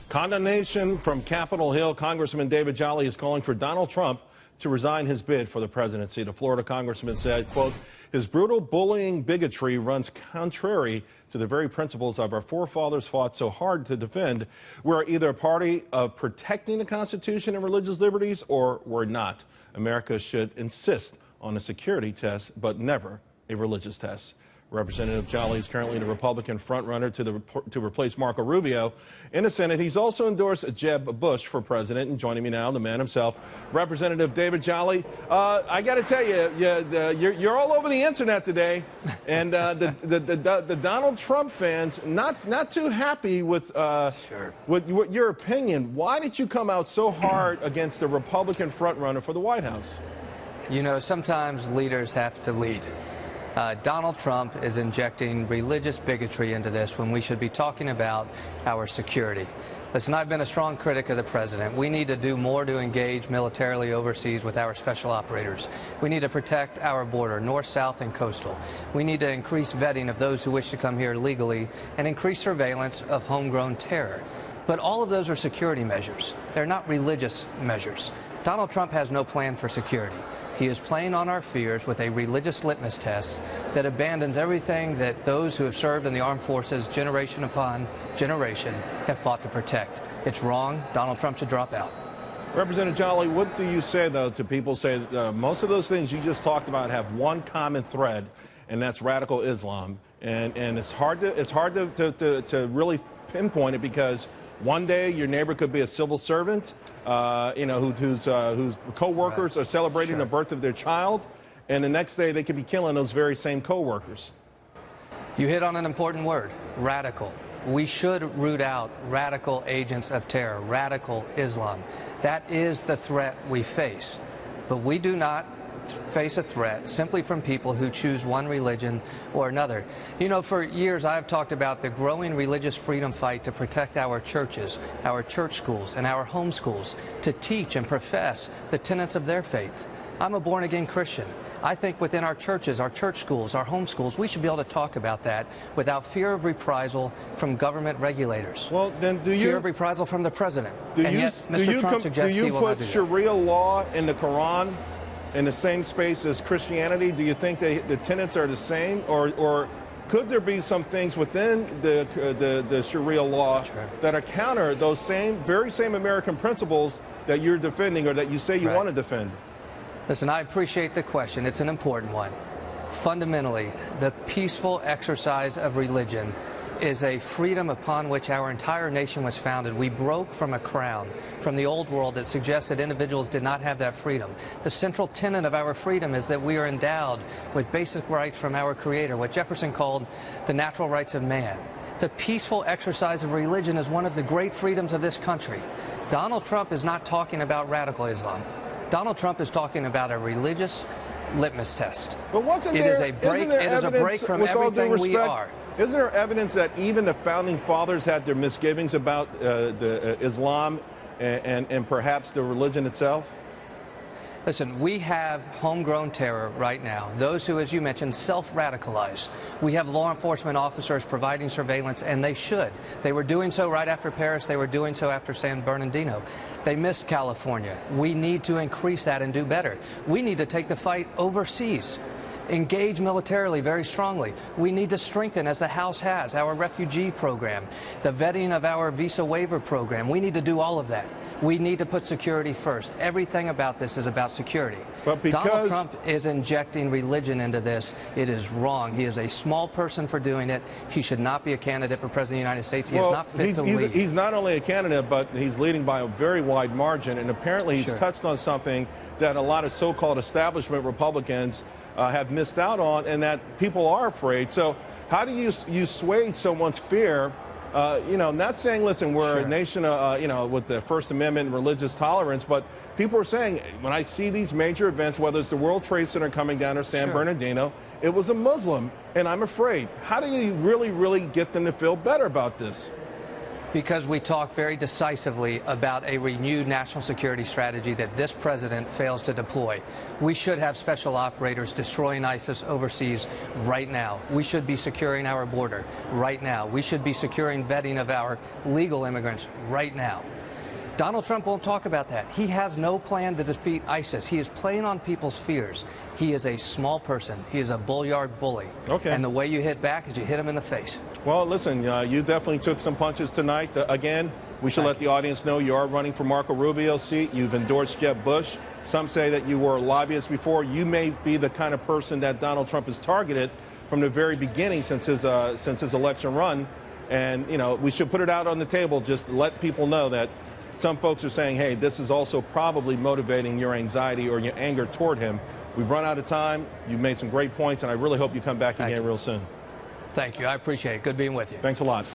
Condemnation from Capitol Hill. Congressman David Jolly is calling for Donald Trump to resign his bid for the presidency. The Florida congressman said, quote, his brutal bullying bigotry runs contrary to the very principles of our forefathers fought so hard to defend. We're either a party of protecting the Constitution and religious liberties, or we're not. America should insist on a security test, but never a religious test. Representative Jolly is currently the Republican frontrunner to replace Marco Rubio in the Senate. He's also endorsed Jeb Bush for president. And joining me now, the man himself, Representative David Jolly. I got to tell you, you're all over the internet today, and the Donald Trump fans not too happy with your opinion. Why did you come out so hard against the Republican frontrunner for the White House? You know, sometimes leaders have to lead. Donald Trump is injecting religious bigotry into this when we should be talking about our security. Listen, I've been a strong critic of the president. We need to do more to engage militarily overseas with our special operators. We need to protect our border, north, south, and coastal. We need to increase vetting of those who wish to come here legally and increase surveillance of homegrown terror. But all of those are security measures. They're not religious measures. Donald Trump has no plan for security. He is playing on our fears with a religious litmus test that abandons everything that those who have served in the armed forces generation upon generation have fought to protect. It's wrong. Donald Trump should drop out. Representative Jolly, what do you say, though, to people who say most of those things you just talked about have one common thread, and that's radical Islam? And it's hard to really pinpoint it, because one day your neighbor could be a civil servant, whose co-workers are celebrating the birth of their child, and the next day they could be killing those very same co-workers. You hit on an important word, radical. We should root out radical agents of terror, radical Islam. That is the threat we face. But we do not face a threat simply from people who choose one religion or another. You know, for years I've talked about the growing religious freedom fight to protect our churches, our church schools, and our home schools, to teach and profess the tenets of their faith. I'm a born-again Christian. I think within our churches, our church schools, our home schools, we should be able to talk about that without fear of reprisal from government regulators. Well, then fear of reprisal from the president. Do you put Sharia law in the Quran in the same space as Christianity? Do you think the tenets are the same, or could there be some things within the Sharia law that are counter those very same American principles that you're defending, or that you say you want to defend? Listen, I appreciate the question. It's an important one. Fundamentally, the peaceful exercise of religion is a freedom upon which our entire nation was founded. We broke from a crown, from the old world that suggested individuals did not have that freedom. The central tenet of our freedom is that we are endowed with basic rights from our Creator, what Jefferson called the natural rights of man. The peaceful exercise of religion is one of the great freedoms of this country. Donald Trump is not talking about radical Islam. Donald Trump is talking about a religious litmus test. But it is a break from everything we are. Isn't there evidence that even the founding fathers had their misgivings about Islam and perhaps the religion itself? Listen, we have homegrown terror right now. Those who, as you mentioned, self-radicalize. We have law enforcement officers providing surveillance, and they should. They were doing so right after Paris. They were doing so after San Bernardino. They missed California. We need to increase that and do better. We need to take the fight overseas. Engage militarily very strongly. We need to strengthen, as the House has, our refugee program, the vetting of our visa waiver program. We need to do all of that. We need to put security first. Everything about this is about security. But because Donald Trump is injecting religion into this, it is wrong. He is a small person for doing it. He should not be a candidate for President of the United States. He is not fit to lead. He's not only a candidate, but he's leading by a very wide margin. And apparently he's touched on something that a lot of so-called establishment Republicans have missed out on, and that people are afraid. So how do you sway someone's fear? Not saying, listen, we're a nation, with the First Amendment and religious tolerance, but people are saying, when I see these major events, whether it's the World Trade Center coming down or San Bernardino, it was a Muslim, and I'm afraid. How do you really get them to feel better about this? Because we talk very decisively about a renewed national security strategy that this president fails to deploy. We should have special operators destroying ISIS overseas right now. We should be securing our border right now. We should be securing vetting of our legal immigrants right now. Donald Trump won't talk about that. He has no plan to defeat ISIS. He is playing on people's fears. He is a small person. He is a bullyard bully. Okay. And the way you hit back is you hit him in the face. Well, listen, you definitely took some punches tonight. Again, we should let the audience know you are running for Marco Rubio's seat. You've endorsed Jeb Bush. Some say that you were a lobbyist before. You may be the kind of person that Donald Trump has targeted from the very beginning since his election run. And, you know, we should put it out on the table. Just let people know that some folks are saying, hey, this is also probably motivating your anxiety or your anger toward him. We've run out of time. You've made some great points, and I really hope you come back again real soon. Thank you. I appreciate it. Good being with you. Thanks a lot.